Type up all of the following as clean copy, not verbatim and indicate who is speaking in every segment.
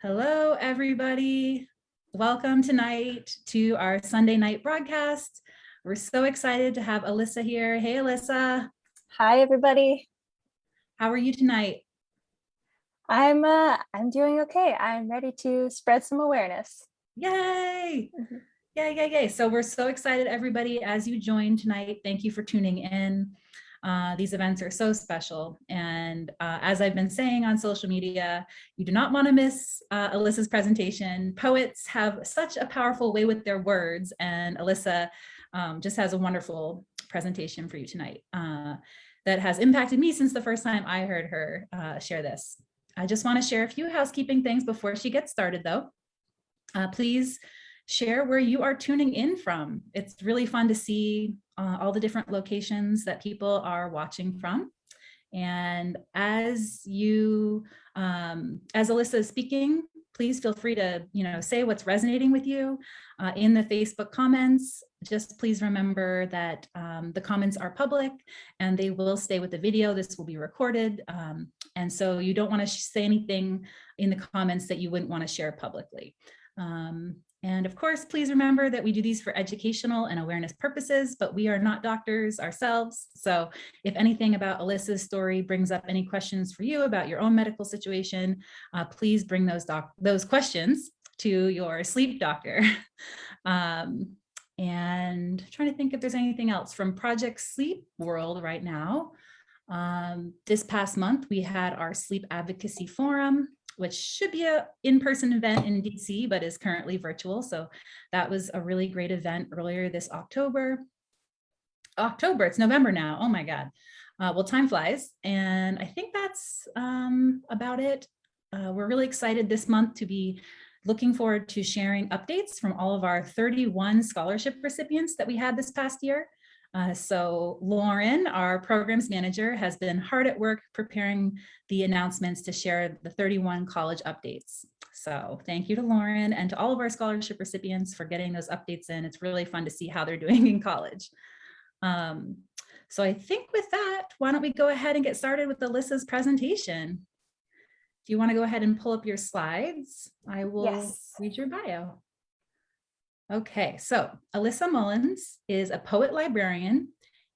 Speaker 1: Hello, everybody. Welcome tonight to our Sunday night broadcast. We're so excited to have Elissa here. Hey, Elissa.
Speaker 2: Hi, everybody.
Speaker 1: How are you tonight?
Speaker 2: I'm doing okay. I'm ready to spread some awareness.
Speaker 1: Yay! Yay. So we're so excited, everybody, as you join tonight. Thank you for tuning in. These events are so special. And as I've been saying on social media, you do not want to miss Elissa's presentation. Poets have such a powerful way with their words, and Elissa just has a wonderful presentation for you tonight that has impacted me since the first time I heard her share this. I just want to share a few housekeeping things before she gets started, though. Please share where you are tuning in from. It's really fun to see all the different locations that people are watching from. And as Elissa is speaking, please feel free to, say what's resonating with you in the Facebook comments. Just please remember that the comments are public and they will stay with the video. This will be recorded. And so you don't want to say anything in the comments that you wouldn't want to share publicly. And of course, please remember that we do these for educational and awareness purposes, but we are not doctors ourselves. So if anything about Elissa's story brings up any questions for you about your own medical situation, please bring those questions to your sleep doctor. And trying to think if there's anything else from Project Sleep World right now. This past month, we had our sleep advocacy forum, which should be an in-person event in DC, but is currently virtual. So that was a really great event earlier this October, it's November now, oh my God. Well, time flies. And I think that's about it. We're really excited this month to be looking forward to sharing updates from all of our 31 scholarship recipients that we had this past year. So Lauren, our programs manager, has been hard at work preparing the announcements to share the 31 college updates. So thank you to Lauren and to all of our scholarship recipients for getting those updates in. It's really fun to see how they're doing in college. So I think with that, why don't we go ahead and get started with Elissa's presentation? If you want to go ahead and pull up your slides, I will read your bio. Okay, so Elissa Mullins is a poet-librarian,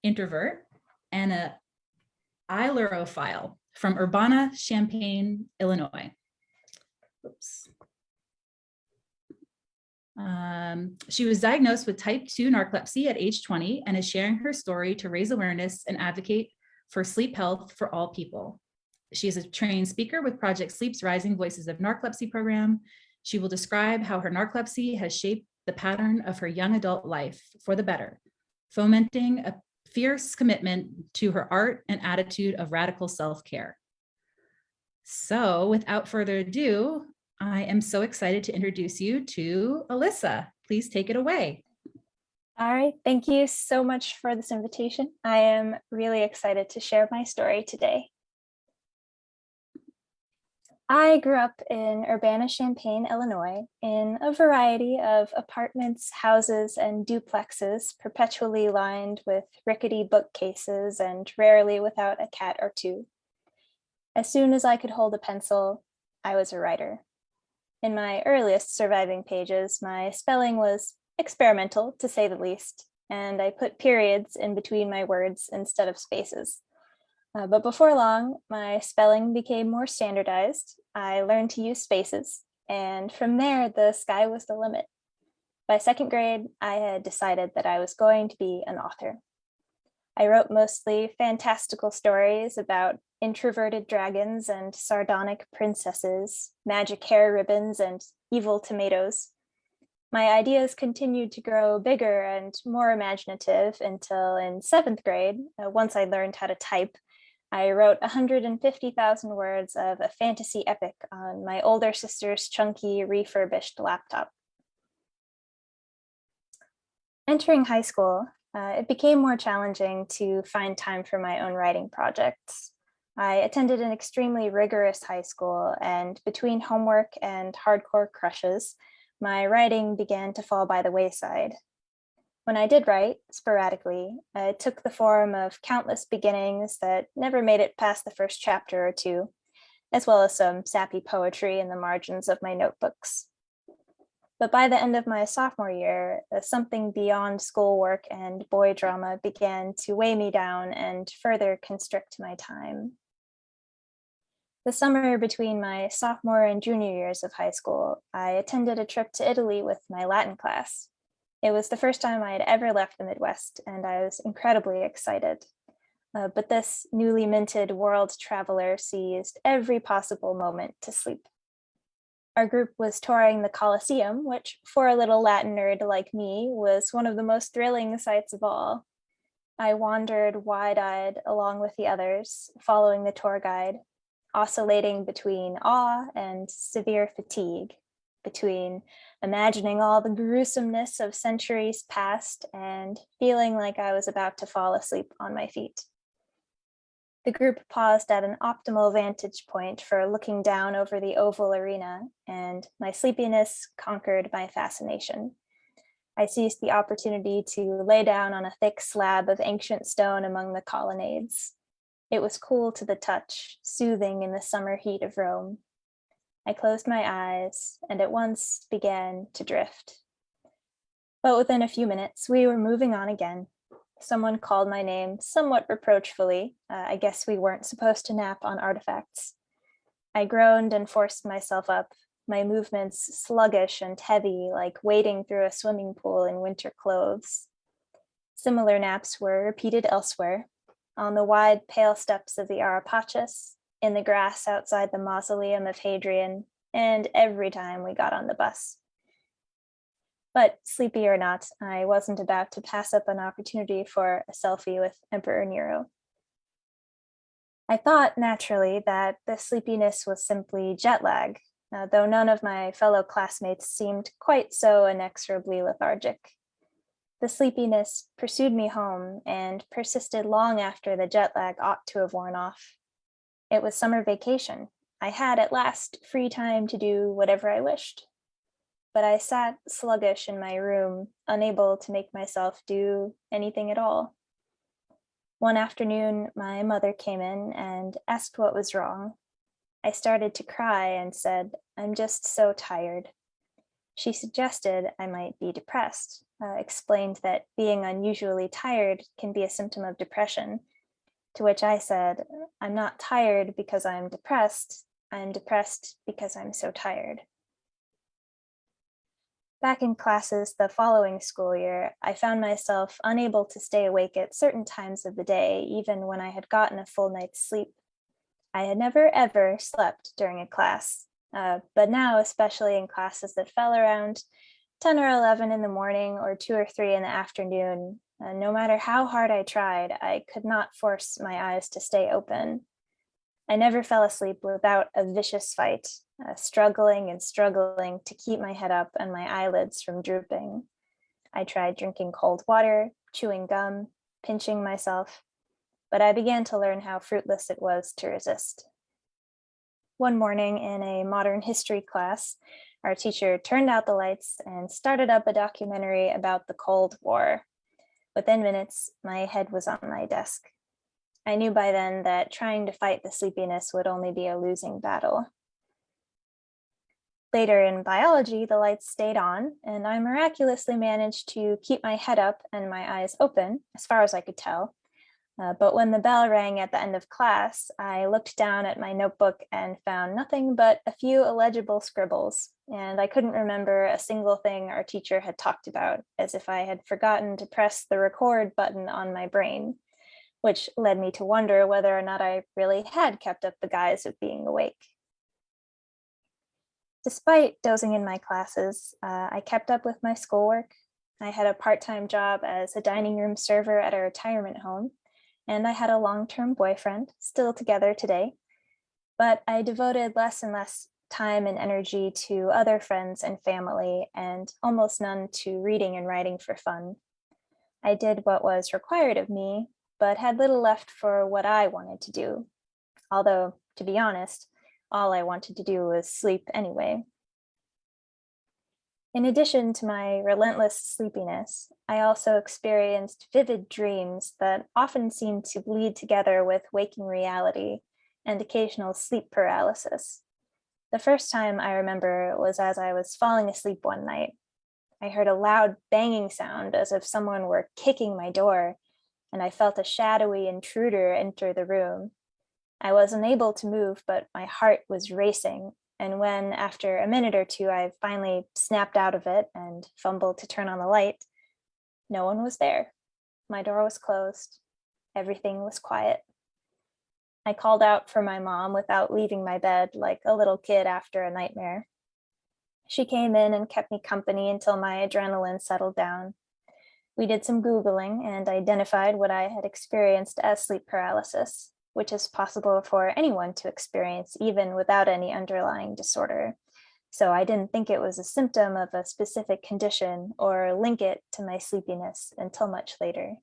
Speaker 1: introvert, and an ailurophile from Urbana-Champaign, Illinois. Oops. She was diagnosed with type 2 narcolepsy at age 20 and is sharing her story to raise awareness and advocate for sleep health for all people. She is a trained speaker with Project Sleep's Rising Voices of Narcolepsy program. She will describe how her narcolepsy has shaped the pattern of her young adult life for the better, fomenting a fierce commitment to her art and attitude of radical self-care. So without further ado, I am so excited to introduce you to Elissa. Please take it away.
Speaker 2: All right, thank you so much for this invitation. I am really excited to share my story today. I grew up in Urbana-Champaign, Illinois, in a variety of apartments, houses, and duplexes, perpetually lined with rickety bookcases and rarely without a cat or two. As soon as I could hold a pencil, I was a writer. In my earliest surviving pages, my spelling was experimental, to say the least, and I put periods in between my words instead of spaces. But before long, my spelling became more standardized. I learned to use spaces, and from there, the sky was the limit. By second grade, I had decided that I was going to be an author. I wrote mostly fantastical stories about introverted dragons and sardonic princesses, magic hair ribbons, and evil tomatoes. My ideas continued to grow bigger and more imaginative until in seventh grade, once I learned how to type, I wrote 150,000 words of a fantasy epic on my older sister's chunky refurbished laptop. Entering high school, it became more challenging to find time for my own writing projects. I attended an extremely rigorous high school, and between homework and hardcore crushes, my writing began to fall by the wayside. When I did write, sporadically, it took the form of countless beginnings that never made it past the first chapter or two, as well as some sappy poetry in the margins of my notebooks. But by the end of my sophomore year, something beyond schoolwork and boy drama began to weigh me down and further constrict my time. The summer between my sophomore and junior years of high school, I attended a trip to Italy with my Latin class. It was the first time I had ever left the Midwest, and I was incredibly excited. But this newly minted world traveler seized every possible moment to sleep. Our group was touring the Colosseum, which for a little Latin nerd like me was one of the most thrilling sights of all. I wandered wide-eyed along with the others, following the tour guide, oscillating between awe and severe fatigue, between imagining all the gruesomeness of centuries past and feeling like I was about to fall asleep on my feet. The group paused at an optimal vantage point for looking down over the oval arena, and my sleepiness conquered my fascination. I seized the opportunity to lay down on a thick slab of ancient stone among the colonnades. It was cool to the touch, soothing in the summer heat of Rome. I closed my eyes and at once began to drift. But within a few minutes, we were moving on again. Someone called my name somewhat reproachfully. I guess we weren't supposed to nap on artifacts. I groaned and forced myself up, my movements sluggish and heavy, like wading through a swimming pool in winter clothes. Similar naps were repeated elsewhere, on the wide, pale steps of the Arapachus, in the grass outside the mausoleum of Hadrian, and every time we got on the bus. But sleepy or not, I wasn't about to pass up an opportunity for a selfie with Emperor Nero. I thought naturally that the sleepiness was simply jet lag, though none of my fellow classmates seemed quite so inexorably lethargic. The sleepiness pursued me home and persisted long after the jet lag ought to have worn off. It was summer vacation. I had at last free time to do whatever I wished. But I sat sluggish in my room, unable to make myself do anything at all. One afternoon, my mother came in and asked what was wrong. I started to cry and said, "I'm just so tired." She suggested I might be depressed, explained that being unusually tired can be a symptom of depression, to which I said, "I'm not tired because I'm depressed because I'm so tired." Back in classes the following school year, I found myself unable to stay awake at certain times of the day, even when I had gotten a full night's sleep. I had never ever slept during a class, but now, especially in classes that fell around 10 or 11 in the morning or 2 or 3 in the afternoon, no matter how hard I tried, I could not force my eyes to stay open. I never fell asleep without a vicious fight, struggling and struggling to keep my head up and my eyelids from drooping. I tried drinking cold water, chewing gum, pinching myself, but I began to learn how fruitless it was to resist. One morning in a modern history class, our teacher turned out the lights and started up a documentary about the Cold War. Within minutes, my head was on my desk. I knew by then that trying to fight the sleepiness would only be a losing battle. Later in biology, the lights stayed on, and I miraculously managed to keep my head up and my eyes open, as far as I could tell. But when the bell rang at the end of class, I looked down at my notebook and found nothing but a few illegible scribbles, and I couldn't remember a single thing our teacher had talked about, as if I had forgotten to press the record button on my brain, which led me to wonder whether or not I really had kept up the guise of being awake. Despite dozing in my classes, I kept up with my schoolwork. I had a part-time job as a dining room server at a retirement home, and I had a long-term boyfriend, still together today. But I devoted less and less time and energy to other friends and family, and almost none to reading and writing for fun. I did what was required of me, but had little left for what I wanted to do. Although, to be honest, all I wanted to do was sleep anyway. In addition to my relentless sleepiness, I also experienced vivid dreams that often seemed to bleed together with waking reality and occasional sleep paralysis. The first time I remember was as I was falling asleep one night. I heard a loud banging sound as if someone were kicking my door, and I felt a shadowy intruder enter the room. I was unable to move, but my heart was racing. And when, after a minute or two, I finally snapped out of it and fumbled to turn on the light, no one was there. My door was closed. Everything was quiet. I called out for my mom without leaving my bed, like a little kid after a nightmare. She came in and kept me company until my adrenaline settled down. We did some Googling and identified what I had experienced as sleep paralysis, which is possible for anyone to experience even without any underlying disorder. So I didn't think it was a symptom of a specific condition or link it to my sleepiness until much later.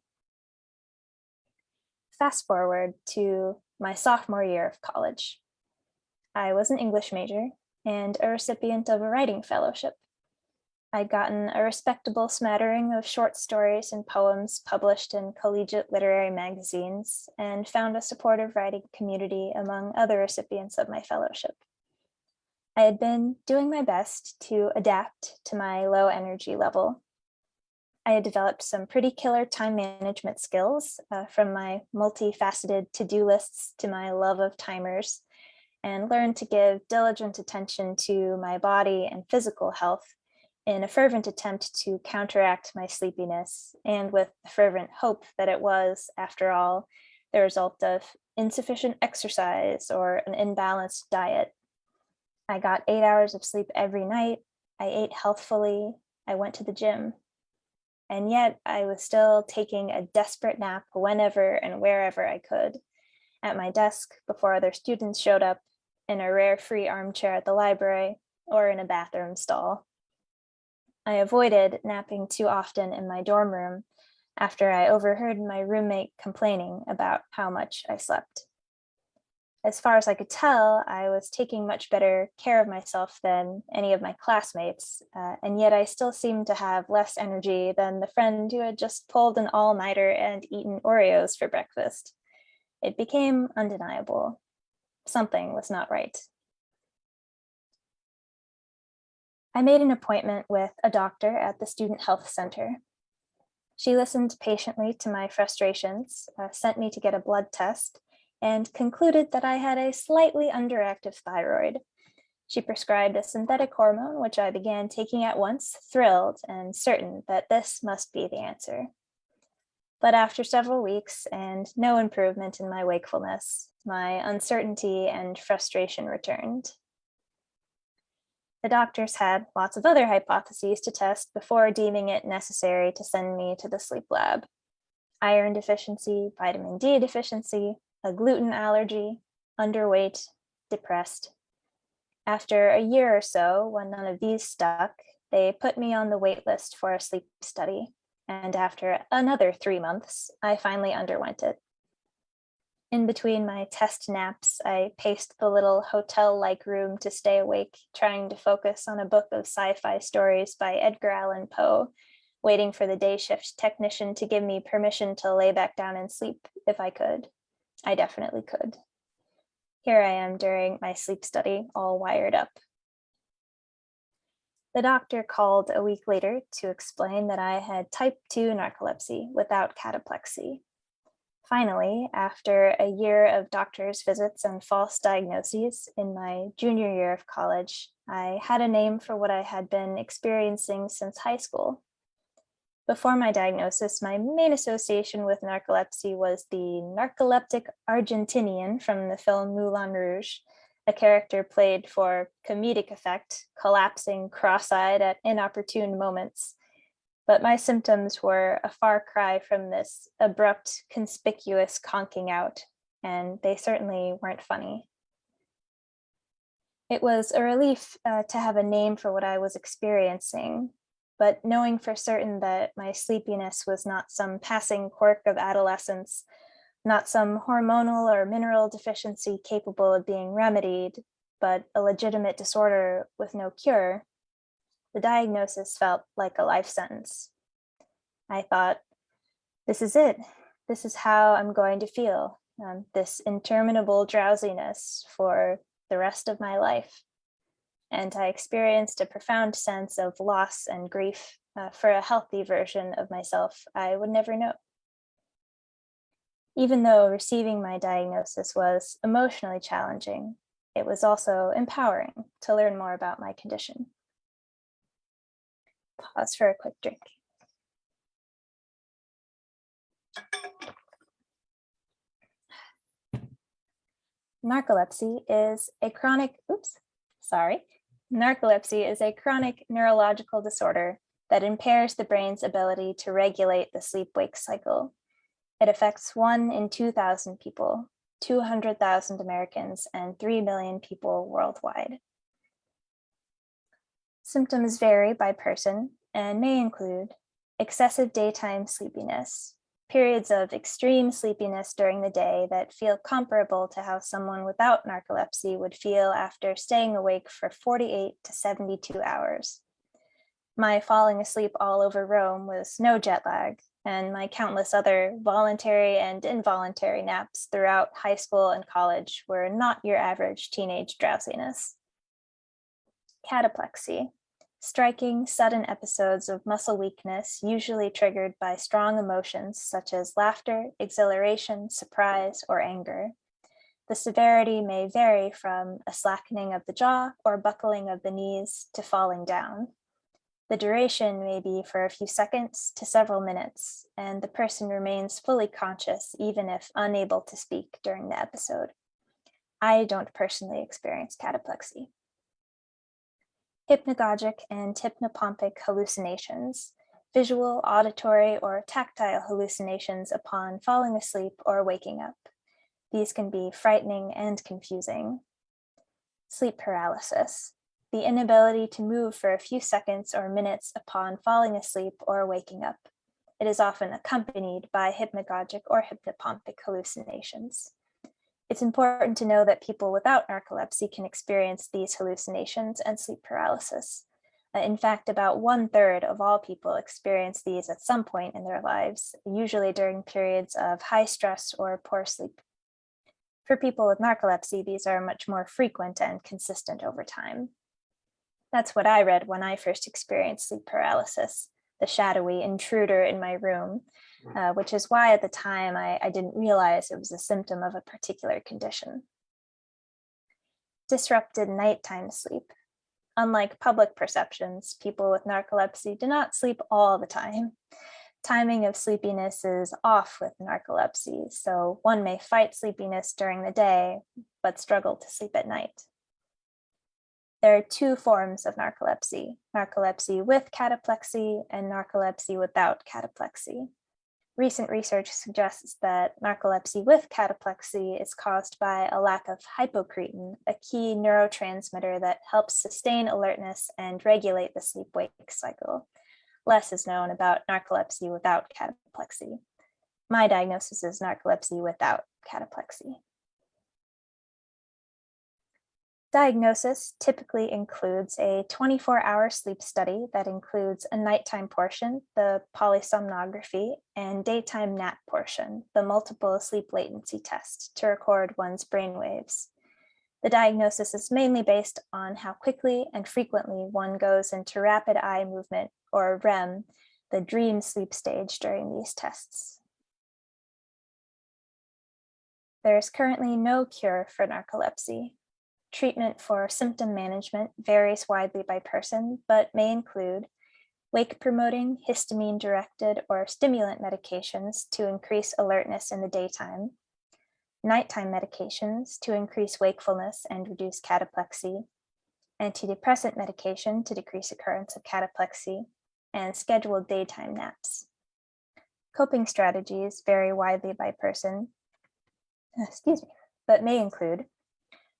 Speaker 2: Fast forward to my sophomore year of college. I was an English major and a recipient of a writing fellowship. I'd gotten a respectable smattering of short stories and poems published in collegiate literary magazines and found a supportive writing community among other recipients of my fellowship. I had been doing my best to adapt to my low energy level. I had developed some pretty killer time management skills from my multifaceted to-do lists to my love of timers, and learned to give diligent attention to my body and physical health in a fervent attempt to counteract my sleepiness, and with the fervent hope that it was, after all, the result of insufficient exercise or an imbalanced diet. I got 8 hours of sleep every night. I ate healthfully. I went to the gym. And yet I was still taking a desperate nap whenever and wherever I could, at my desk before other students showed up, in a rare free armchair at the library, or in a bathroom stall. I avoided napping too often in my dorm room after I overheard my roommate complaining about how much I slept. As far as I could tell, I was taking much better care of myself than any of my classmates, and yet I still seemed to have less energy than the friend who had just pulled an all-nighter and eaten Oreos for breakfast. It became undeniable. Something was not right. I made an appointment with a doctor at the Student Health Center. She listened patiently to my frustrations, sent me to get a blood test, and concluded that I had a slightly underactive thyroid. She prescribed a synthetic hormone, which I began taking at once, thrilled and certain that this must be the answer. But after several weeks and no improvement in my wakefulness, my uncertainty and frustration returned. The doctors had lots of other hypotheses to test before deeming it necessary to send me to the sleep lab. Iron deficiency, vitamin D deficiency, a gluten allergy, underweight, depressed. After a year or so, when none of these stuck, they put me on the wait list for a sleep study. And after another 3 months, I finally underwent it. In between my test naps, I paced the little hotel-like room to stay awake, trying to focus on a book of sci-fi stories by Edgar Allan Poe, waiting for the day shift technician to give me permission to lay back down and sleep if I could. I definitely could. Here I am during my sleep study, all wired up. The doctor called a week later to explain that I had type 2 narcolepsy without cataplexy. Finally, after a year of doctor's visits and false diagnoses in my junior year of college, I had a name for what I had been experiencing since high school. Before my diagnosis, my main association with narcolepsy was the narcoleptic Argentinian from the film Moulin Rouge, a character played for comedic effect, collapsing cross-eyed at inopportune moments. But my symptoms were a far cry from this abrupt, conspicuous conking out, and they certainly weren't funny. It was a relief to have a name for what I was experiencing, but knowing for certain that my sleepiness was not some passing quirk of adolescence, not some hormonal or mineral deficiency capable of being remedied, but a legitimate disorder with no cure, the diagnosis felt like a life sentence. I thought, this is it. This is how I'm going to feel. this interminable drowsiness for the rest of my life. And I experienced a profound sense of loss and grief for a healthy version of myself I would never know. Even though receiving my diagnosis was emotionally challenging, it was also empowering to learn more about my condition. Pause for a quick drink. Narcolepsy is a chronic neurological disorder that impairs the brain's ability to regulate the sleep-wake cycle. It affects 1 in 2,000 people, 200,000 Americans, and 3 million people worldwide. Symptoms vary by person and may include excessive daytime sleepiness, periods of extreme sleepiness during the day that feel comparable to how someone without narcolepsy would feel after staying awake for 48 to 72 hours. My falling asleep all over Rome was no jet lag, and my countless other voluntary and involuntary naps throughout high school and college were not your average teenage drowsiness. Cataplexy, striking, sudden episodes of muscle weakness, usually triggered by strong emotions such as laughter, exhilaration, surprise, or anger. The severity may vary from a slackening of the jaw or buckling of the knees to falling down. The duration may be for a few seconds to several minutes, and the person remains fully conscious even if unable to speak during the episode. I don't personally experience cataplexy. Hypnagogic and hypnopompic hallucinations, visual, auditory, or tactile hallucinations upon falling asleep or waking up. These can be frightening and confusing. Sleep paralysis, the inability to move for a few seconds or minutes upon falling asleep or waking up. It is often accompanied by hypnagogic or hypnopompic hallucinations. It's important to know that people without narcolepsy can experience these hallucinations and sleep paralysis. In fact, about 1/3 of all people experience these at some point in their lives, usually during periods of high stress or poor sleep. For people with narcolepsy, these are much more frequent and consistent over time. That's what I read when I first experienced sleep paralysis, the shadowy intruder in my room, which is why at the time I didn't realize it was a symptom of a particular condition. Disrupted nighttime sleep. Unlike public perceptions, people with narcolepsy do not sleep all the time. Timing of sleepiness is off with narcolepsy, so one may fight sleepiness during the day, but struggle to sleep at night. There are 2 forms of narcolepsy, narcolepsy with cataplexy and narcolepsy without cataplexy. Recent research suggests that narcolepsy with cataplexy is caused by a lack of hypocretin, a key neurotransmitter that helps sustain alertness and regulate the sleep-wake cycle. Less is known about narcolepsy without cataplexy. My diagnosis is narcolepsy without cataplexy. Diagnosis typically includes a 24-hour sleep study that includes a nighttime portion, the polysomnography, and daytime nap portion, the multiple sleep latency test, to record one's brainwaves. The diagnosis is mainly based on how quickly and frequently one goes into rapid eye movement, or REM, the dream sleep stage during these tests. There is currently no cure for narcolepsy. Treatment for symptom management varies widely by person, but may include wake-promoting, histamine-directed, or stimulant medications to increase alertness in the daytime, nighttime medications to increase wakefulness and reduce cataplexy, antidepressant medication to decrease occurrence of cataplexy, and scheduled daytime naps. Coping strategies vary widely by person, but may include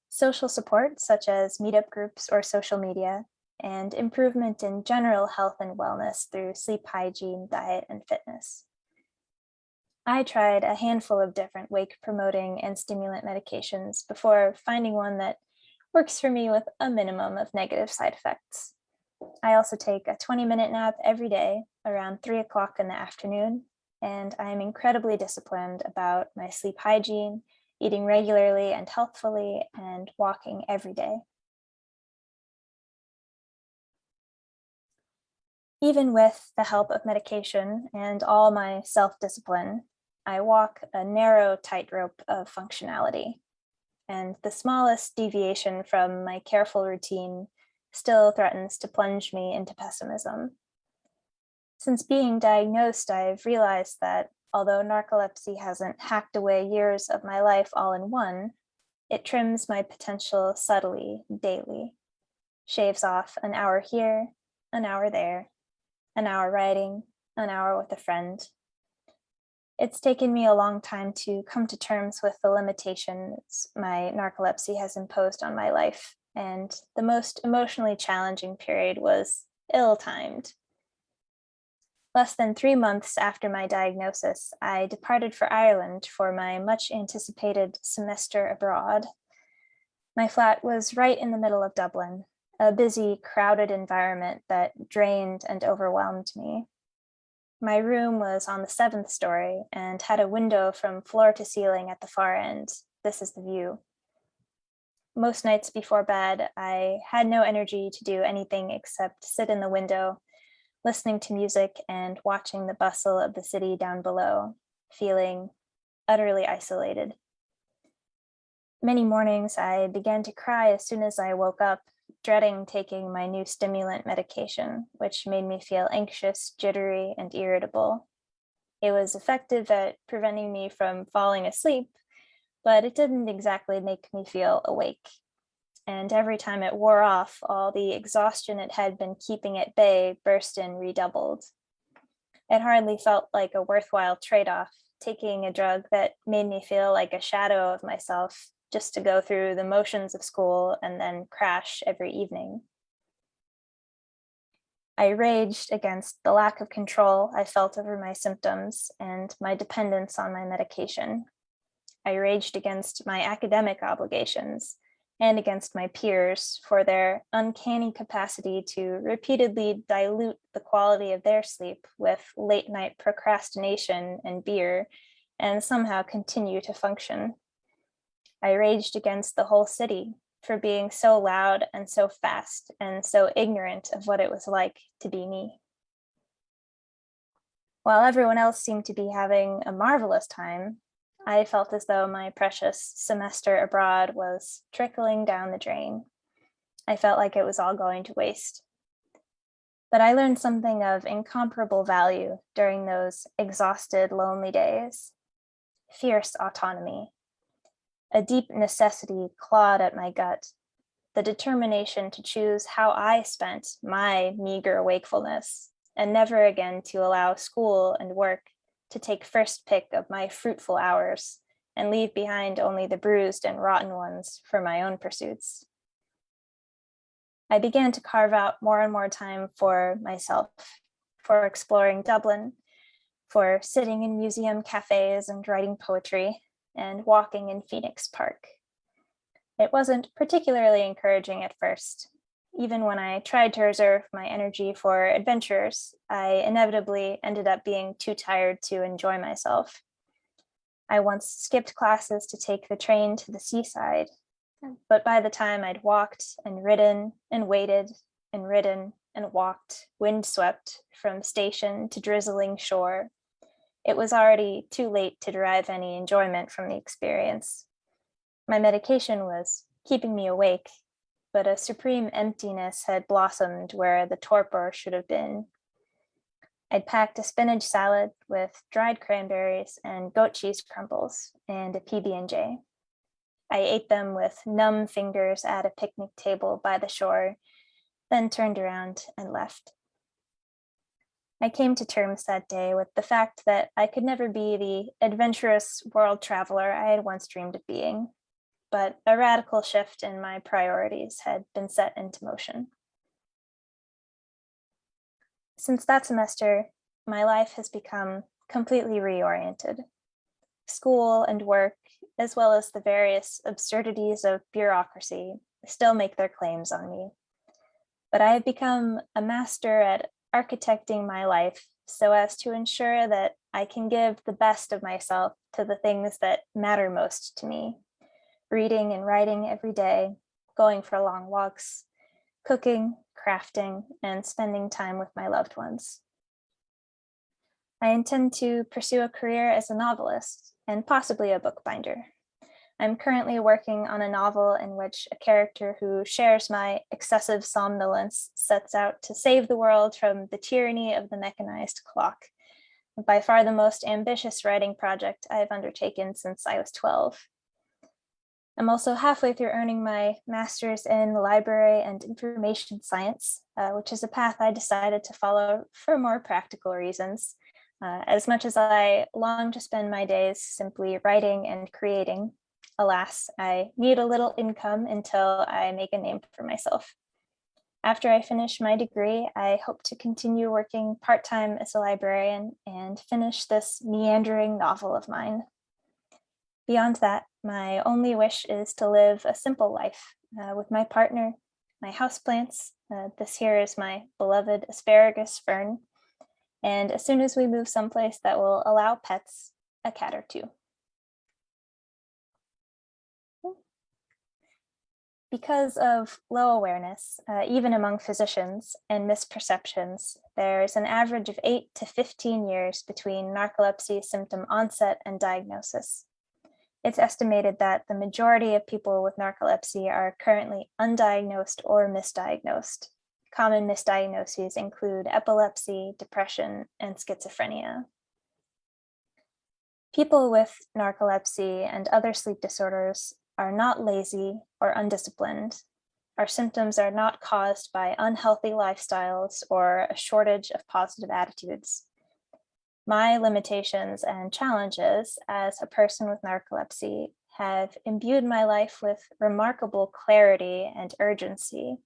Speaker 2: social support, such as meetup groups or social media, and improvement in general health and wellness through sleep hygiene, diet, and fitness. I tried a handful of different wake-promoting and stimulant medications before finding one that works for me with a minimum of negative side effects. I also take a 20-minute nap every day around 3 o'clock in the afternoon and I'm incredibly disciplined about my sleep hygiene, eating regularly and healthfully, and walking every day. Even with the help of medication and all my self-discipline, I walk a narrow tightrope of functionality, and the smallest deviation from my careful routine still threatens to plunge me into pessimism. Since being diagnosed, I've realized that although narcolepsy hasn't hacked away years of my life all in one, it trims my potential subtly daily, shaves off an hour here, an hour there, an hour writing, an hour with a friend. It's taken me a long time to come to terms with the limitations my narcolepsy has imposed on my life, and the most emotionally challenging period was ill-timed. Less than 3 months after my diagnosis, I departed for Ireland for my much anticipated semester abroad. My flat was right in the middle of Dublin, a busy, crowded environment that drained and overwhelmed me. My room was on the 7th story and had a window from floor to ceiling at the far end. This is the view. Most nights before bed, I had no energy to do anything except sit in the window, listening to music and watching the bustle of the city down below, feeling utterly isolated. Many mornings I began to cry as soon as I woke up, dreading taking my new stimulant medication, which made me feel anxious, jittery, and irritable. It was effective at preventing me from falling asleep, but it didn't exactly make me feel awake. And every time it wore off, all the exhaustion it had been keeping at bay burst in redoubled. It hardly felt like a worthwhile trade-off, taking a drug that made me feel like a shadow of myself just to go through the motions of school and then crash every evening. I raged against the lack of control I felt over my symptoms and my dependence on my medication. I raged against my academic obligations and against my peers for their uncanny capacity to repeatedly dilute the quality of their sleep with late night procrastination and beer, and somehow continue to function. I raged against the whole city for being so loud and so fast and so ignorant of what it was like to be me. While everyone else seemed to be having a marvelous time, I felt as though my precious semester abroad was trickling down the drain. I felt like it was all going to waste. But I learned something of incomparable value during those exhausted, lonely days. Fierce autonomy. A deep necessity clawed at my gut. The determination to choose how I spent my meager wakefulness, and never again to allow school and work to take first pick of my fruitful hours and leave behind only the bruised and rotten ones for my own pursuits. I began to carve out more and more time for myself, for exploring Dublin, for sitting in museum cafes and writing poetry, and walking in Phoenix Park. It wasn't particularly encouraging at first. Even when I tried to reserve my energy for adventures, I inevitably ended up being too tired to enjoy myself. I once skipped classes to take the train to the seaside, but by the time I'd walked and ridden and waited and ridden and walked, windswept from station to drizzling shore, it was already too late to derive any enjoyment from the experience. My medication was keeping me awake, but a supreme emptiness had blossomed where the torpor should have been. I'd packed a spinach salad with dried cranberries and goat cheese crumbles and a PB&J. I ate them with numb fingers at a picnic table by the shore, then turned around and left. I came to terms that day with the fact that I could never be the adventurous world traveler I had once dreamed of being, but a radical shift in my priorities had been set into motion. Since that semester, my life has become completely reoriented. School and work, as well as the various absurdities of bureaucracy, still make their claims on me. But I have become a master at architecting my life so as to ensure that I can give the best of myself to the things that matter most to me. Reading and writing every day, going for long walks, cooking, crafting, and spending time with my loved ones. I intend to pursue a career as a novelist and possibly a bookbinder. I'm currently working on a novel in which a character who shares my excessive somnolence sets out to save the world from the tyranny of the mechanized clock. By far the most ambitious writing project I've undertaken since I was 12. I'm also halfway through earning my master's in library and information science, which is a path I decided to follow for more practical reasons. As much as I long to spend my days simply writing and creating, alas, I need a little income until I make a name for myself. After I finish my degree, I hope to continue working part-time as a librarian and finish this meandering novel of mine. Beyond that, my only wish is to live a simple life with my partner, my houseplants. This here is my beloved asparagus fern. And as soon as we move someplace that will allow pets, a cat or two. Because of low awareness, even among physicians, and misperceptions, there's an average of 8 to 15 years between narcolepsy symptom onset and diagnosis. It's estimated that the majority of people with narcolepsy are currently undiagnosed or misdiagnosed. Common misdiagnoses include epilepsy, depression, and schizophrenia. People with narcolepsy and other sleep disorders are not lazy or undisciplined. Our symptoms are not caused by unhealthy lifestyles or a shortage of positive attitudes. My limitations and challenges as a person with narcolepsy have imbued my life with remarkable clarity and urgency.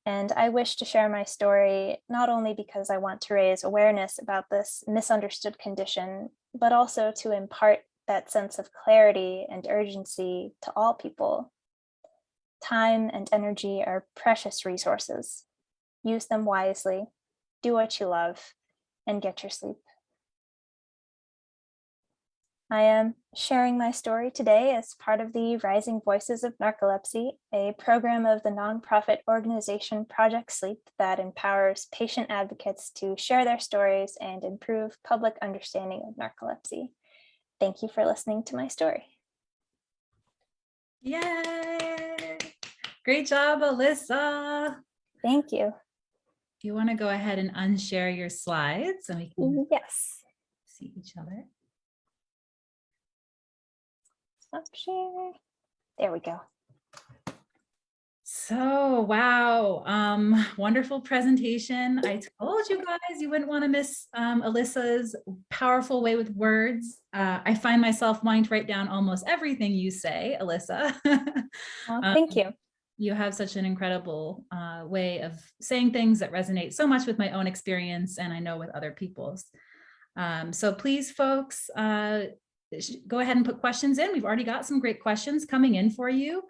Speaker 2: And I wish to share my story not only because I want to raise awareness about this misunderstood condition, but also to impart that sense of clarity and urgency to all people. Time and energy are precious resources. Use them wisely, do what you love, and get your sleep. I am sharing my story today as part of the Rising Voices of Narcolepsy, a program of the nonprofit organization Project Sleep that empowers patient advocates to share their stories and improve public understanding of narcolepsy. Thank you for listening to my story.
Speaker 1: Yay! Great job, Elissa.
Speaker 2: Thank you.
Speaker 1: If you want to go ahead and unshare your slides, and we can
Speaker 2: Yes.
Speaker 1: see each other.
Speaker 2: Stop share. There we go.
Speaker 1: So, wow, wonderful presentation. I told you guys you wouldn't want to miss Elissa's powerful way with words. I find myself wanting to write down almost everything you say, Elissa.
Speaker 2: Well, thank you.
Speaker 1: You have such an incredible way of saying things that resonate so much with my own experience, and I know with other people's. So please, folks, go ahead and put questions in. We've already got some great questions coming in for you.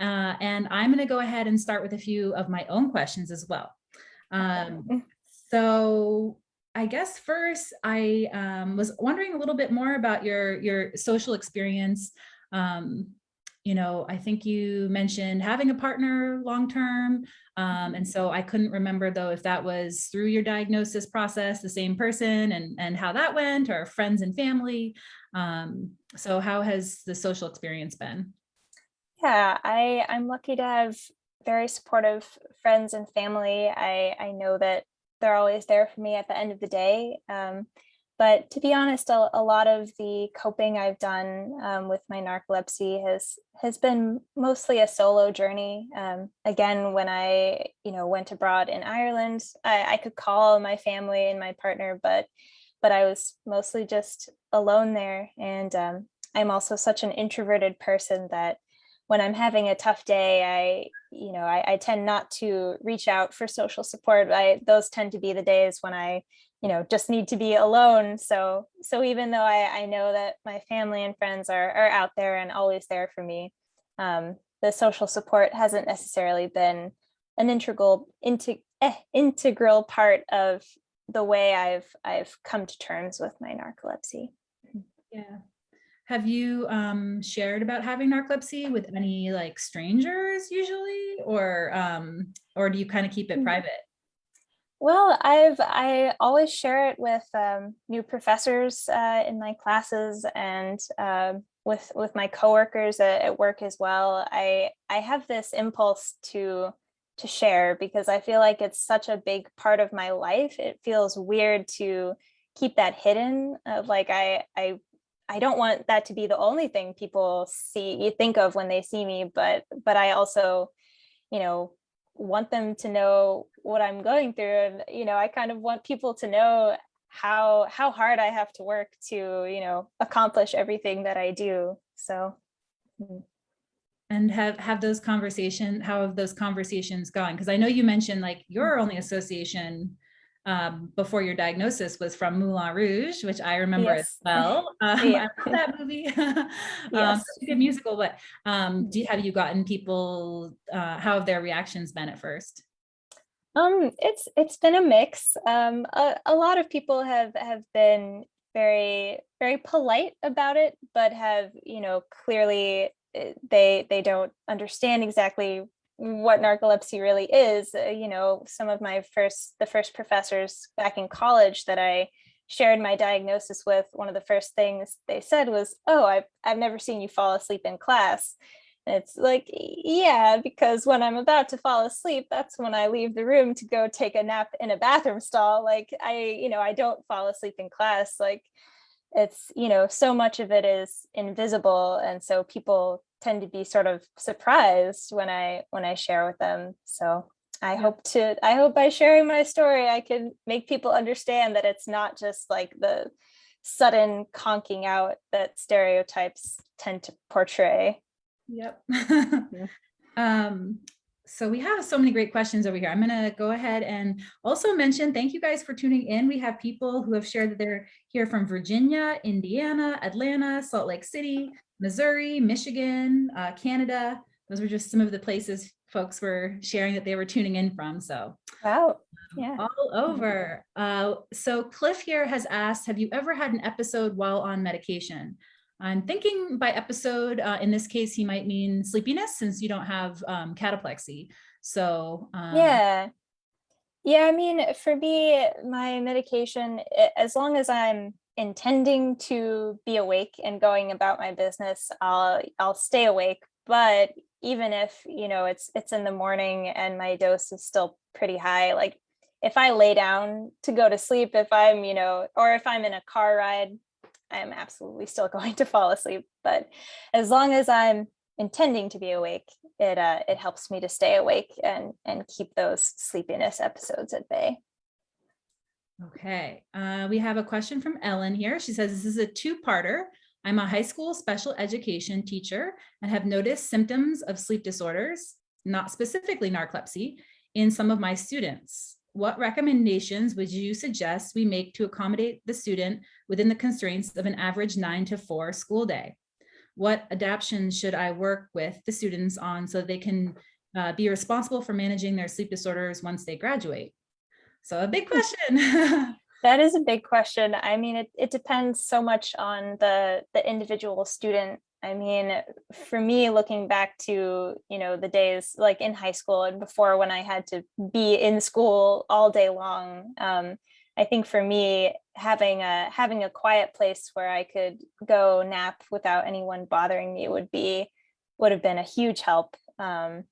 Speaker 1: And I'm going to go ahead and start with a few of my own questions as well. So I guess first, I was wondering a little bit more about your social experience. You know, I think you mentioned having a partner long-term. And so I couldn't remember though, if that was through your diagnosis process, the same person and how that went, or friends and family. So how has the social experience been?
Speaker 2: Yeah, I'm lucky to have very supportive friends and family. I know that they're always there for me at the end of the day. But to be honest, a lot of the coping I've done with my narcolepsy has been mostly a solo journey. Again, when I went abroad in Ireland, I could call my family and my partner, but I was mostly just alone there. And I'm also such an introverted person that when I'm having a tough day, I tend not to reach out for social support. Those tend to be the days when I just need to be alone. So even though I know that my family and friends are out there and always there for me, the social support hasn't necessarily been an integral part of the way I've come to terms with my narcolepsy.
Speaker 1: Yeah. Have you shared about having narcolepsy with any like strangers usually, or do you kind of keep it private?
Speaker 2: Well, I always share it with new professors in my classes, and with my coworkers at work as well. I have this impulse to share because I feel like it's such a big part of my life. It feels weird to keep that hidden. Like I don't want that to be the only thing people think of when they see me, but I also, want them to know what I'm going through. And, I kind of want people to know how hard I have to work to, accomplish everything that I do. So.
Speaker 1: And how have those conversations gone? Because I know you mentioned like your only association before your diagnosis was from Moulin Rouge, which I remember as well.
Speaker 2: Yeah.
Speaker 1: I love that movie.
Speaker 2: Yes.
Speaker 1: Such a good musical, but have you gotten people, how have their reactions been at first?
Speaker 2: It's been a mix. A lot of people have been very, very polite about it, but have, clearly they don't understand exactly what narcolepsy really is. Some of the first professors back in college that I shared my diagnosis with, one of the first things they said was, "Oh, I've never seen you fall asleep in class." And it's like, yeah, because when I'm about to fall asleep, that's when I leave the room to go take a nap in a bathroom stall. Like I don't fall asleep in class. Like it's, so much of it is invisible. And so people tend to be sort of surprised when I share with them. So I hope by sharing my story, I can make people understand that it's not just like the sudden conking out that stereotypes tend to portray.
Speaker 1: Yep. So we have so many great questions over here. I'm going to go ahead and also mention, thank you guys for tuning in. We have people who have shared that they're here from Virginia, Indiana, Atlanta, Salt Lake City, Missouri, Michigan, Canada. Those were just some of the places folks were sharing that they were tuning in from. So
Speaker 2: wow. Yeah.
Speaker 1: all over. So Cliff here has asked, have you ever had an episode while on medication? I'm thinking by episode, in this case, he might mean sleepiness since you don't have cataplexy. So
Speaker 2: yeah. I mean, for me, my medication, as long as I'm intending to be awake and going about my business, I'll stay awake. But even if, it's in the morning and my dose is still pretty high, like if I lay down to go to sleep, if I'm, or if I'm in a car ride, I'm absolutely still going to fall asleep. But as long as I'm intending to be awake, it helps me to stay awake and keep those sleepiness episodes at bay.
Speaker 1: Okay, we have a question from Ellen here. She says, this is a two-parter. I'm a high school special education teacher and have noticed symptoms of sleep disorders, not specifically narcolepsy, in some of my students. What recommendations would you suggest we make to accommodate the student within the constraints of an average 9 to 4 school day? What adaptations should I work with the students on so they can be responsible for managing their sleep disorders once they graduate? So a big question.
Speaker 2: That is a big question. I mean, it depends so much on the individual student. I mean, for me, looking back to, the days like in high school and before when I had to be in school all day long, I think for me, having a quiet place where I could go nap without anyone bothering me would have been a huge help. And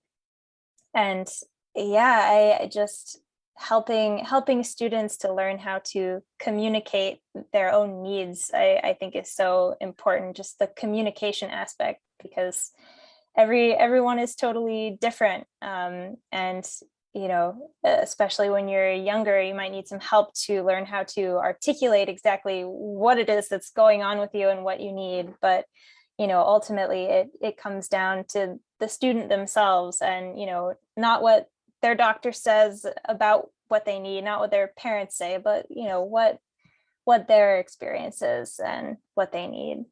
Speaker 2: yeah, I just helping students to learn how to communicate their own needs, I think is so important, just the communication aspect, because everyone is totally different. And, especially when you're younger, you might need some help to learn how to articulate exactly what it is that's going on with you and what you need. But, ultimately it comes down to the student themselves and, not what their doctor says about what they need, not what their parents say, but what their experience is and what they need.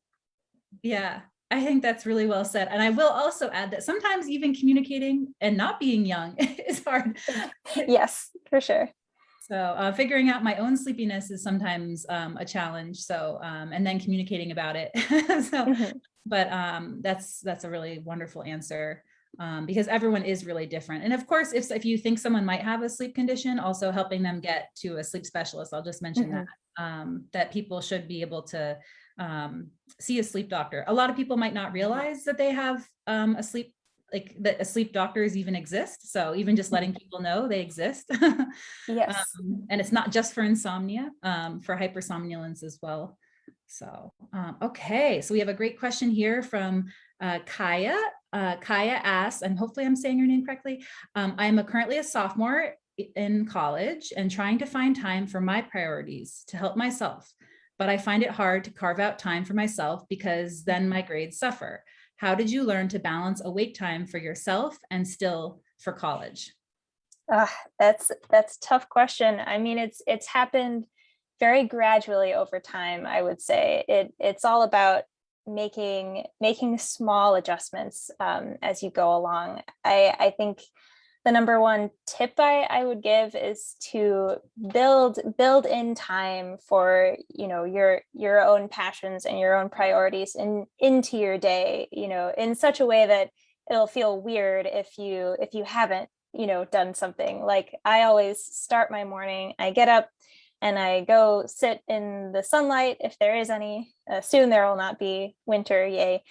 Speaker 1: Yeah, I think that's really well said. And I will also add that sometimes even communicating and not being young is hard.
Speaker 2: Yes, for sure.
Speaker 1: So figuring out my own sleepiness is sometimes a challenge. So, and then communicating about it. So,
Speaker 2: Mhm.
Speaker 1: but that's a really wonderful answer, because everyone is really different. And of course, if you think someone might have a sleep condition, also helping them get to a sleep specialist. I'll just mention that, that people should be able to see a sleep doctor. A lot of people might not realize that they have a sleep, like that a sleep doctors even exist. So even just letting people know they exist.
Speaker 2: Yes.
Speaker 1: And it's not just for insomnia, for hypersomnolence as well. So, okay. So we have a great question here from Kaya. Kaya asks, and hopefully I'm saying your name correctly. I'm currently a sophomore in college and trying to find time for my priorities to help myself. But I find it hard to carve out time for myself because then my grades suffer. How did you learn to balance awake time for yourself and still for college?
Speaker 2: That's a tough question. I mean, it's happened very gradually over time, I would say. It's all about making small adjustments as you go along. I think the number one tip I would give is to build in time for, you know, your own passions and your own priorities into your day, you know, in such a way that it'll feel weird if you haven't, you know, done something. Like I always start my morning, I get up and I go sit in the sunlight if there is any. Soon there will not be, winter, yay.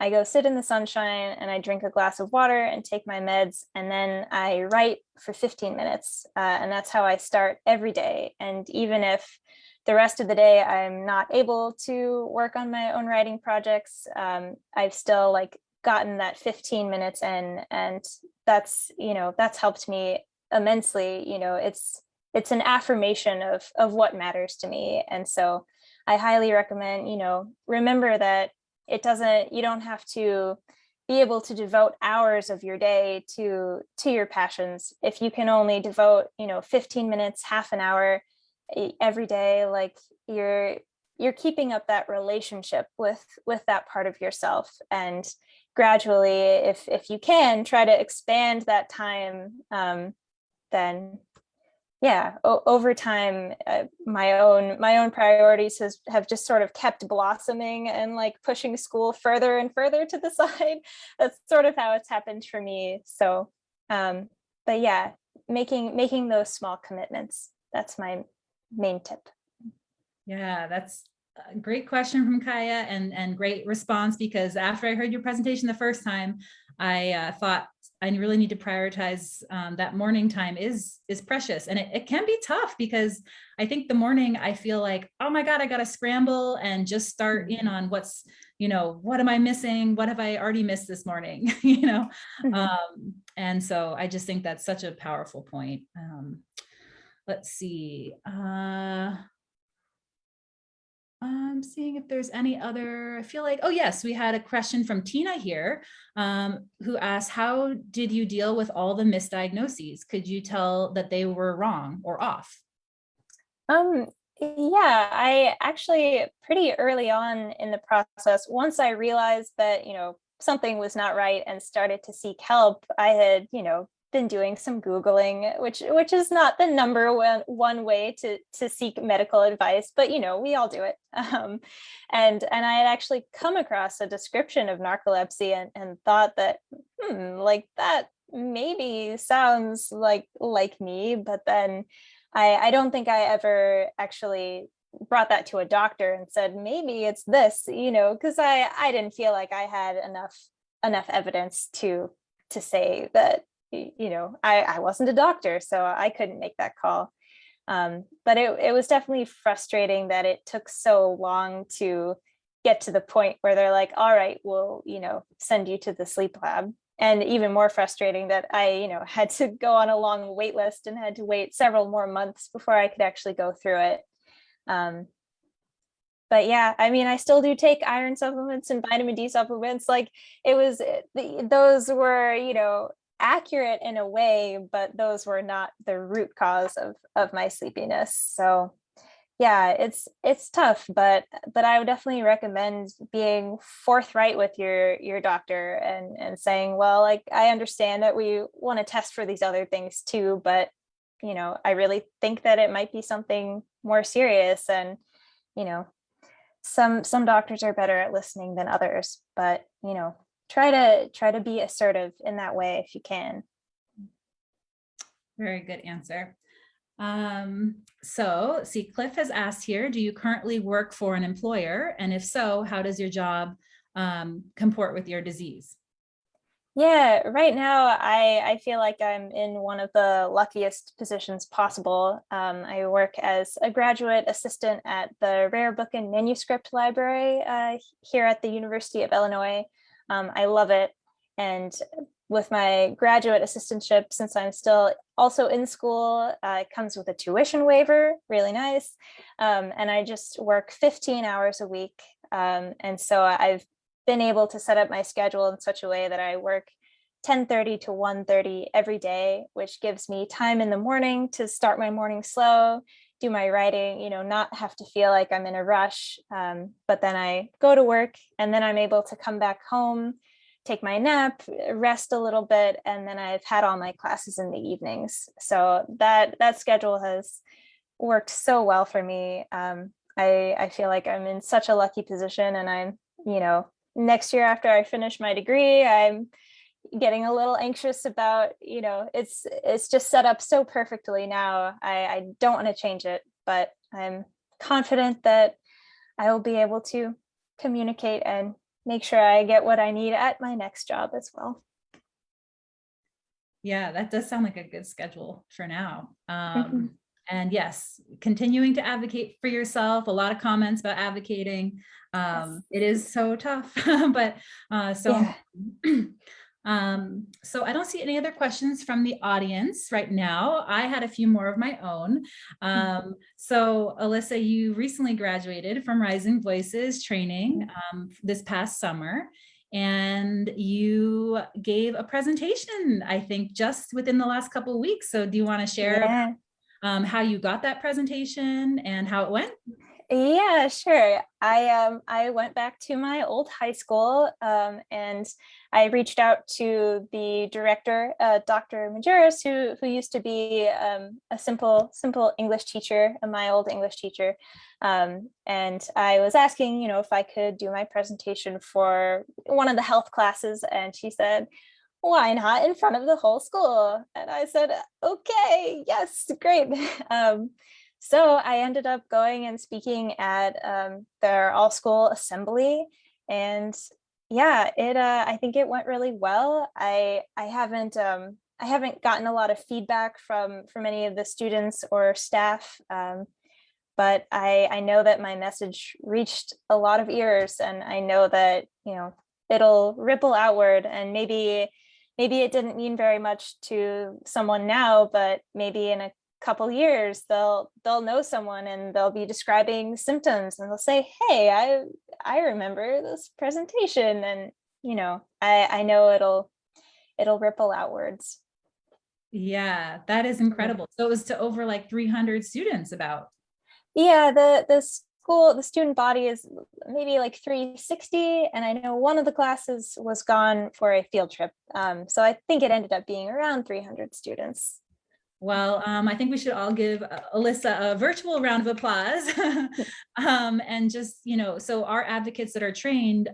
Speaker 2: I go sit in the sunshine and I drink a glass of water and take my meds, and then I write for 15 minutes. And that's how I start every day. And even if the rest of the day I'm not able to work on my own writing projects, I've still like gotten that 15 minutes in, and that's, you know, that's helped me immensely. You know, it's an affirmation of what matters to me. And so I highly recommend, you know, remember that you don't have to be able to devote hours of your day to your passions. If you can only devote, you know, 15 minutes, half an hour every day, like you're keeping up that relationship with that part of yourself. And gradually, if you can try to expand that time, then yeah, over time, my own priorities have just sort of kept blossoming and like pushing school further and further to the side. That's sort of how it's happened for me. So, but yeah, making those small commitments. That's my main tip.
Speaker 1: Yeah, that's a great question from Kaya, and great response, because after I heard your presentation the first time, I thought I really need to prioritize that morning time is precious. And it can be tough because I think the morning I feel like, oh my God, I got to scramble and just start in on what's, you know, what am I missing? What have I already missed this morning? You know? And so I just think that's such a powerful point. Let's see. I'm seeing if there's any other, I feel like, oh yes, we had a question from Tina here, who asked, how did you deal with all the misdiagnoses? Could you tell that they were wrong or off?
Speaker 2: Yeah, I actually pretty early on in the process, once I realized that, you know, something was not right and started to seek help, I had, you know, been doing some Googling, which is not the number one way to seek medical advice, but you know, we all do it. And I had actually come across a description of narcolepsy and thought that, like that maybe sounds like me, but then I don't think I ever actually brought that to a doctor and said, maybe it's this, you know, because I didn't feel like I had enough evidence to say that, you know, I wasn't a doctor, so I couldn't make that call. But it was definitely frustrating that it took so long to get to the point where they're like, all right, we'll, you know, send you to the sleep lab. And even more frustrating that I, you know, had to go on a long wait list and had to wait several more months before I could actually go through it. But yeah, I mean, I still do take iron supplements and vitamin D supplements. Like those were, you know, accurate in a way, but those were not the root cause of my sleepiness. So yeah, it's tough, but I would definitely recommend being forthright with your doctor and saying, well, like I understand that we want to test for these other things too, but I really think that it might be something more serious. And, you know, some doctors are better at listening than others, but, try to be assertive in that way if you can.
Speaker 1: Very good answer. So see, Cliff has asked here, do you currently work for an employer? And if so, how does your job comport with your disease?
Speaker 2: Yeah, right now I feel like I'm in one of the luckiest positions possible. I work as a graduate assistant at the Rare Book and Manuscript Library here at the University of Illinois. I love it. And with my graduate assistantship, since I'm still also in school, it comes with a tuition waiver, really nice. And I just work 15 hours a week. And so I've been able to set up my schedule in such a way that I work 10:30 to 1:30 every day, which gives me time in the morning to start my morning slow, do my writing, not have to feel like I'm in a rush. But then I go to work and then I'm able to come back home, take my nap, rest a little bit, and then I've had all my classes in the evenings. So that schedule has worked so well for me. I feel like I'm in such a lucky position, and I'm, next year after I finish my degree, I'm getting a little anxious about, it's just set up so perfectly now. I don't want to change it, but I'm confident that I will be able to communicate and make sure I get what I need at my next job as well.
Speaker 1: Yeah, that does sound like a good schedule for now. And yes, continuing to advocate for yourself. A lot of comments about advocating.
Speaker 2: Yes.
Speaker 1: It is so tough, but so I don't see any other questions from the audience right now. I had a few more of my own. So Elissa, you recently graduated from Rising Voices training this past summer, and you gave a presentation, I think, just within the last couple of weeks. So do you want to share how you got that presentation and how it went?
Speaker 2: Yeah, sure. I went back to my old high school and I reached out to the director, Dr. Majerus, who used to be a simple English teacher, my old English teacher. And I was asking, if I could do my presentation for one of the health classes, and she said, why not in front of the whole school? And I said, okay, yes, great. So I ended up going and speaking at their all school assembly, and yeah, I think it went really well. I haven't gotten a lot of feedback from any of the students or staff, but I know that my message reached a lot of ears, and I know that it'll ripple outward, and maybe it didn't mean very much to someone now, but maybe in a couple years they'll know someone and they'll be describing symptoms and they'll say, hey, I remember this presentation, and I know it'll ripple outwards.
Speaker 1: Yeah, that is incredible. So it was to over like 300 students about.
Speaker 2: Yeah, the student body is maybe like 360, and I know one of the classes was gone for a field trip, so I think it ended up being around 300 students.
Speaker 1: Well, I think we should all give Elissa a virtual round of applause. And just, so our advocates that are trained,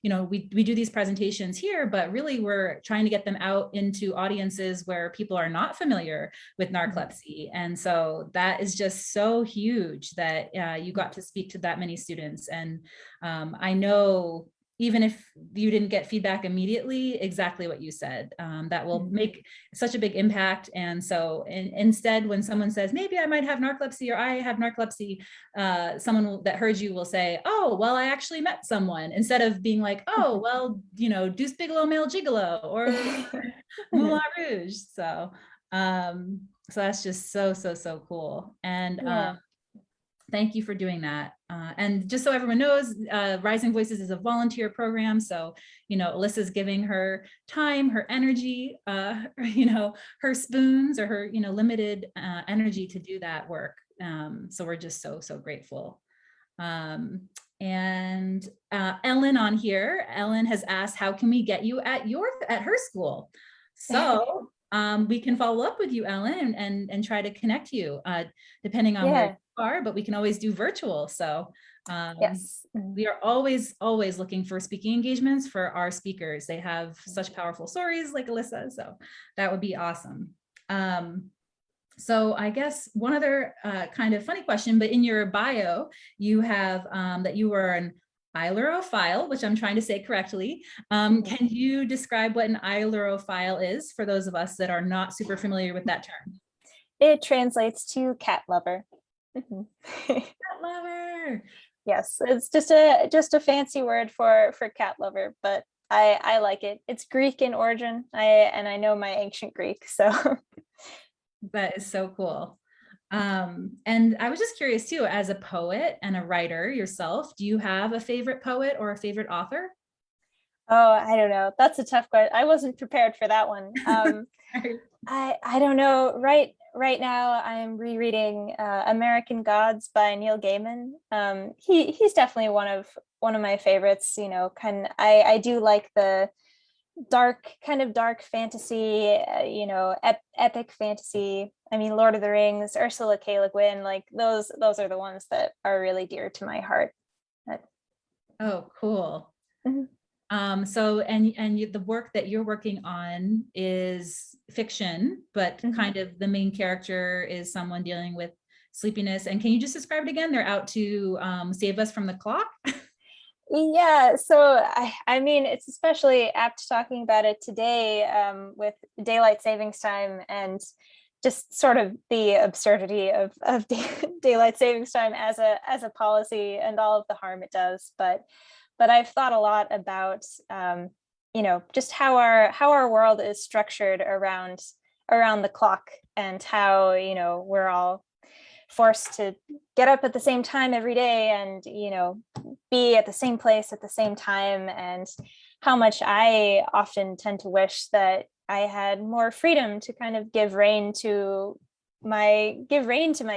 Speaker 1: we do these presentations here, but really we're trying to get them out into audiences where people are not familiar with narcolepsy. And so that is just so huge that you got to speak to that many students. And I know, even if you didn't get feedback immediately, exactly what you said, that will make such a big impact. And so instead, when someone says, maybe I might have narcolepsy or I have narcolepsy, someone that heard you will say, oh, well, I actually met someone, instead of being like, oh, well, Deuce Bigelow, Male Gigolo, or Moulin Rouge. So that's just so cool. And thank you for doing that. And just so everyone knows, Rising Voices is a volunteer program. So, Elissa's giving her time, her energy, her spoons or her, limited energy to do that work. So we're just so grateful. And Ellen on here, Ellen has asked, how can we get you at her school? So we can follow up with you, Ellen, and try to connect you, depending on where you are, but we can always do virtual. So
Speaker 2: yes.
Speaker 1: we are always looking for speaking engagements for our speakers. They have such powerful stories like Elissa, so that would be awesome. So I guess one other kind of funny question, but in your bio, you have that you were an ailurophile, which I'm trying to say correctly. Can you describe what an ailurophile is for those of us that are not super familiar with that term?
Speaker 2: It translates to cat lover.
Speaker 1: Cat lover.
Speaker 2: Yes, it's just a fancy word for cat lover, but I like it. It's Greek in origin. I know my ancient Greek, so
Speaker 1: that is so cool. And I was just curious too, as a poet and a writer yourself, do you have a favorite poet or a favorite author?
Speaker 2: Oh, I don't know. That's a tough question. I wasn't prepared for that one. I don't know. Right now, I'm rereading American Gods by Neil Gaiman. He's definitely one of my favorites. You know, I do like the dark fantasy, epic fantasy. I mean, Lord of the Rings, Ursula K. Le Guin, like those are the ones that are really dear to my heart.
Speaker 1: Oh, cool.
Speaker 2: Mm-hmm.
Speaker 1: So the work that you're working on is fiction, but kind of the main character is someone dealing with sleepiness. And can you just describe it again? They're out to save us from the clock.
Speaker 2: Yeah, so I mean, it's especially apt talking about it today with daylight savings time and just sort of the absurdity of daylight savings time as a policy and all of the harm it does. But I've thought a lot about just how our world is structured around the clock, and how we're all forced to get up at the same time every day and be at the same place at the same time, and how much I often tend to wish that I had more freedom to kind of give rein to my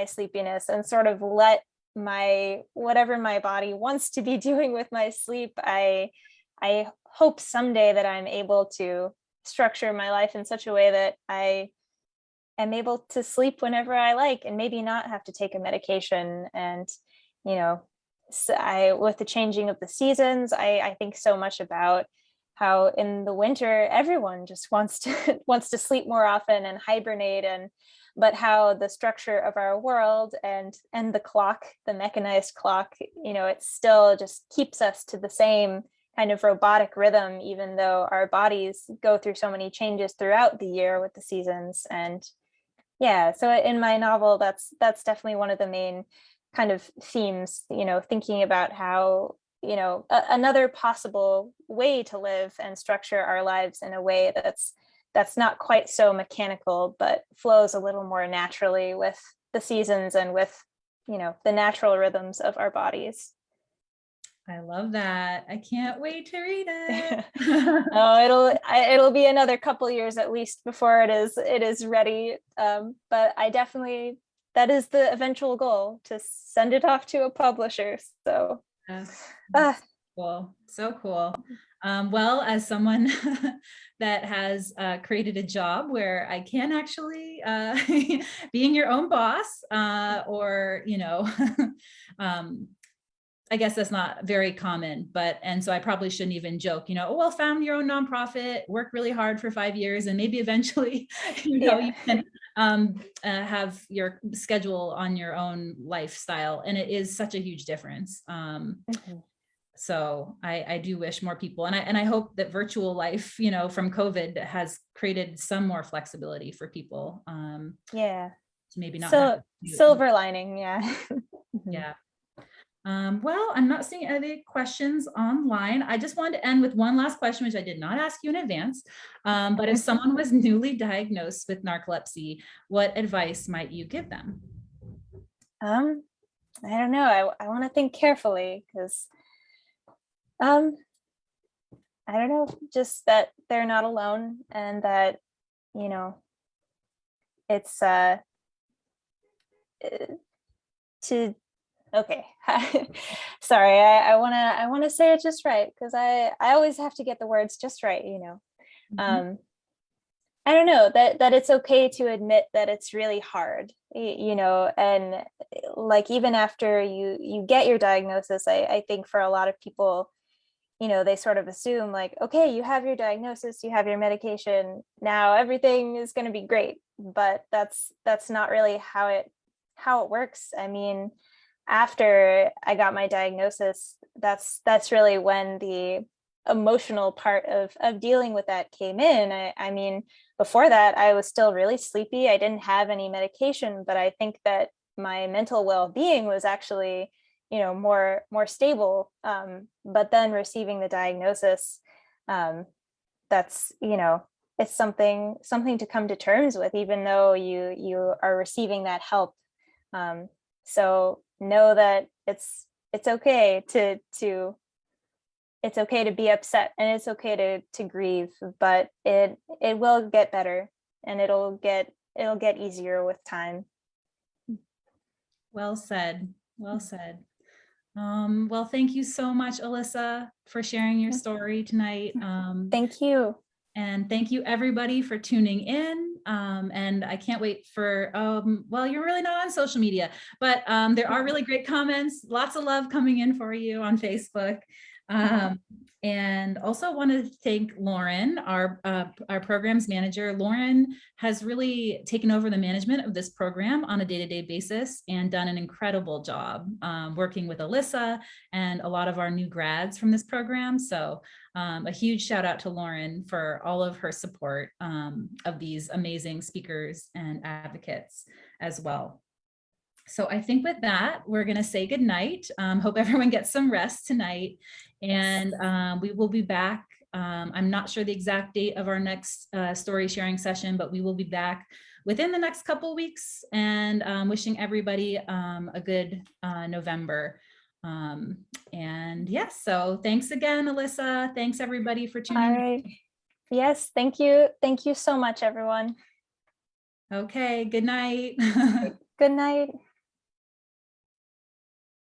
Speaker 2: sleepiness and sort of let whatever my body wants to be doing with my sleep. I hope someday that I'm able to structure my life in such a way that I am able to sleep whenever I like and maybe not have to take a medication. And with the changing of the seasons, I think so much about how in the winter everyone just wants to sleep more often and hibernate, but how the structure of our world and the clock, the mechanized clock, it still just keeps us to the same kind of robotic rhythm, even though our bodies go through so many changes throughout the year with the seasons. And yeah, so in my novel, that's definitely one of the main kind of themes, thinking about how, another possible way to live and structure our lives in a way that's not quite so mechanical, but flows a little more naturally with the seasons and with, the natural rhythms of our bodies.
Speaker 1: I love that. I can't wait to read it.
Speaker 2: Oh, it'll be another couple years at least before it is ready. But I definitely, that is the eventual goal, to send it off to a publisher. So
Speaker 1: cool. So cool. Well, as someone that has created a job where I can actually being your own boss, or I guess that's not very common, and so I probably shouldn't even joke, oh, well, found your own nonprofit, work really hard for 5 years, and maybe eventually, you can have your schedule on your own lifestyle. And it is such a huge difference. So I do wish more people, and I hope that virtual life, from COVID has created some more flexibility for people.
Speaker 2: Yeah.
Speaker 1: Maybe not.
Speaker 2: So silver lining. Yeah.
Speaker 1: Yeah. Well, I'm not seeing any questions online. I just wanted to end with one last question, which I did not ask you in advance. But if someone was newly diagnosed with narcolepsy, what advice might you give them?
Speaker 2: I don't know. I want to think carefully, because I don't know, just that they're not alone, and that, it's okay. Sorry, I want to say it just right, because I always have to get the words just right. I don't know, that it's okay to admit that it's really hard, you know, and like even after you get your diagnosis, I think for a lot of people, you know, they sort of assume like, okay, you have your diagnosis, you have your medication, now everything is going to be great. But that's not really how it works. I mean, after I got my diagnosis, that's really when the emotional part of dealing with that came in. I mean, before that, I was still really sleepy. I didn't have any medication, but I think that my mental well-being was actually, you know, more stable. But then receiving the diagnosis, that's, you know, it's something to come to terms with, even though you are receiving that help. So know that it's okay to it's okay to be upset, and it's okay to grieve, but it will get better, and it'll get easier with time.
Speaker 1: Well said. Well said. Well, thank you so much, Elissa, for sharing your story tonight.
Speaker 2: Thank you.
Speaker 1: And thank you everybody for tuning in. And I can't wait for, well, you're really not on social media, but there are really great comments, lots of love coming in for you on Facebook. And also want to thank Lauren, our programs manager. Lauren has really taken over the management of this program on a day-to-day basis and done an incredible job working with Elissa and a lot of our new grads from this program. So a huge shout out to Lauren for all of her support of these amazing speakers and advocates as well. So I think with that, we're going to say good night. Hope everyone gets some rest tonight, and we will be back. I'm not sure the exact date of our next story sharing session, but we will be back within the next couple weeks, and wishing everybody a good November. And yes, so thanks again, Elissa. Thanks everybody for tuning in.
Speaker 2: All right. Yes, thank you. Thank you so much, everyone.
Speaker 1: Okay, good night.
Speaker 2: Good night.